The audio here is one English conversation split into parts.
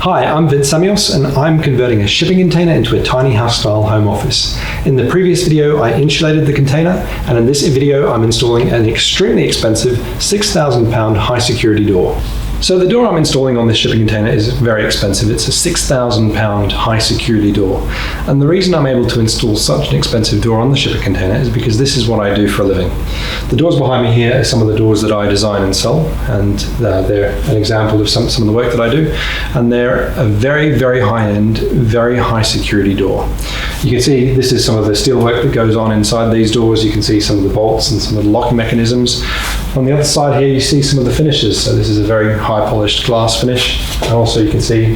Hi, I'm Vince Samios and I'm converting a shipping container into a tiny house-style home office. In the previous video, I insulated the container, and in this video, I'm installing an extremely expensive £6,000 high-security door. So the door I'm installing on this shipping container is very expensive. It's a £6,000 high security door. And the reason I'm able to install such an expensive door on the shipping container is because this is what I do for a living. The doors behind me here are some of the doors that I design and sell, and they're an example of some of the work that I do. And they're a very, very high-end, very high security door. You can see this is some of the steel work that goes on inside these doors. You can see some of the bolts and some of the locking mechanisms. On the other side here, you see some of the finishes. So this is a very high polished glass finish. And also you can see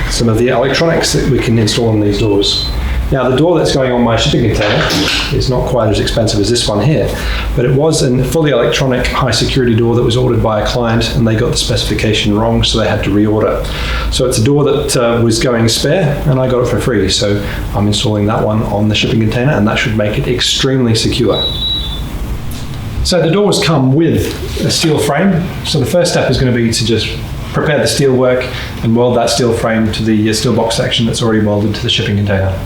some of the electronics that we can install on these doors. Now the door that's going on my shipping container is not quite as expensive as this one here, but it was a fully electronic high security door that was ordered by a client, and they got the specification wrong, so they had to reorder. So it's a door that was going spare, and I got it for free. So I'm installing that one on the shipping container, and that should make it extremely secure. So the doors come with a steel frame. So the first step is going to be to just prepare the steel work and weld that steel frame to the steel box section that's already welded to the shipping container.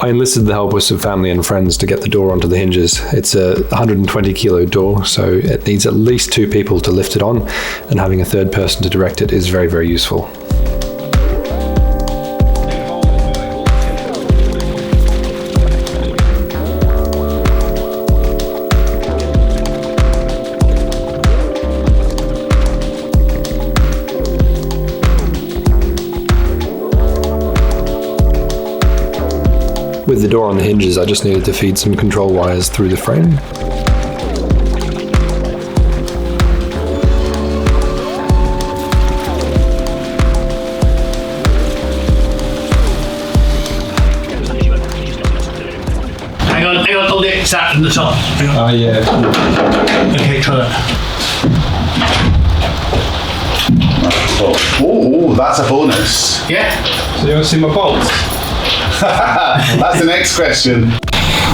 I enlisted the help of some family and friends to get the door onto the hinges. It's a 120 kilo door, so it needs at least 2 people to lift it on, and having a third person to direct it is very, very useful. With the door on the hinges, I just needed to feed some control wires through the frame. Hang on, hold it, it's out from the top. Oh yeah. Okay, try that. Oh, that's a bonus. Yeah? So you want to see my bolts? That's the next question.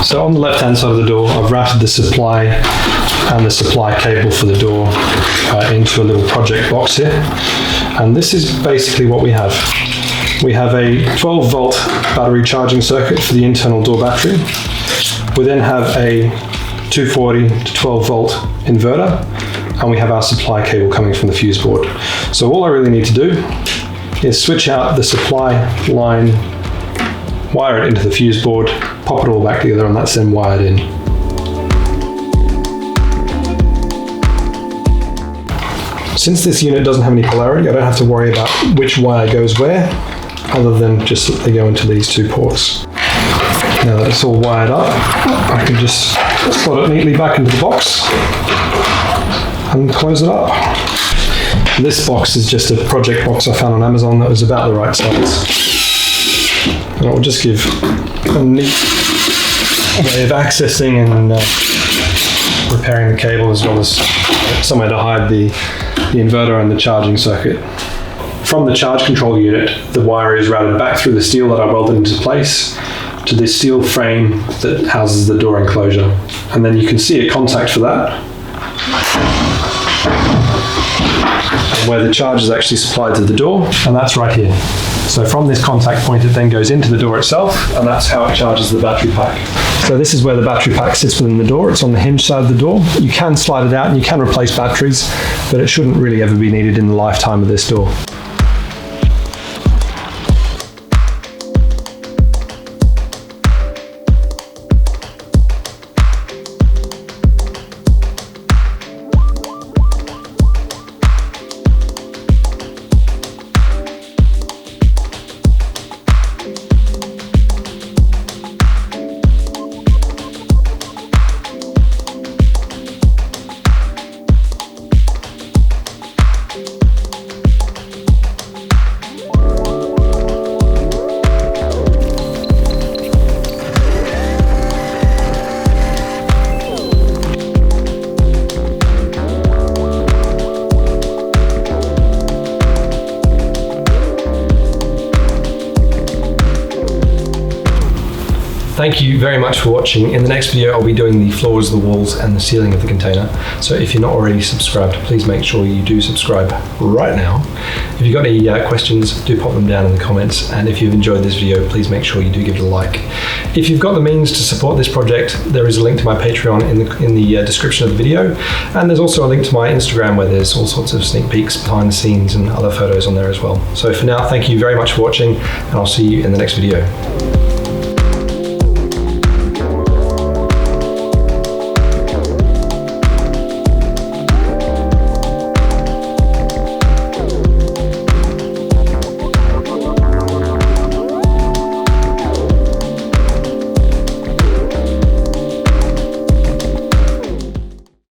So on the left-hand side of the door, I've routed the supply and the supply cable for the door into a little project box here. And this is basically what we have. We have a 12-volt battery charging circuit for the internal door battery. We then have a 240 to 12-volt inverter, and we have our supply cable coming from the fuse board. So all I really need to do is switch out the supply line, wire it into the fuse board, pop it all back together, and that's then wired in. Since this unit doesn't have any polarity, I don't have to worry about which wire goes where, other than just that they go into these 2 ports. Now that it's all wired up, I can just slot it neatly back into the box and close it up. This box is just a project box I found on Amazon that was about the right size. And it will just give a neat way of accessing and repairing the cable, as well as somewhere to hide the inverter and the charging circuit. From the charge control unit, the wire is routed back through the steel that I welded into place to this steel frame that houses the door enclosure. And then you can see a contact for that, where the charge is actually supplied to the door, and that's right here. So from this contact point, it then goes into the door itself, and that's how it charges the battery pack. So this is where the battery pack sits within the door. It's on the hinge side of the door. You can slide it out and you can replace batteries, but it shouldn't really ever be needed in the lifetime of this door. Thank you very much for watching. In the next video, I'll be doing the floors, the walls, and the ceiling of the container. So if you're not already subscribed, please make sure you do subscribe right now. If you've got any questions, do pop them down in the comments. And if you've enjoyed this video, please make sure you do give it a like. If you've got the means to support this project, there is a link to my Patreon in the description of the video. And there's also a link to my Instagram where there's all sorts of sneak peeks, behind the scenes, and other photos on there as well. So for now, thank you very much for watching, and I'll see you in the next video.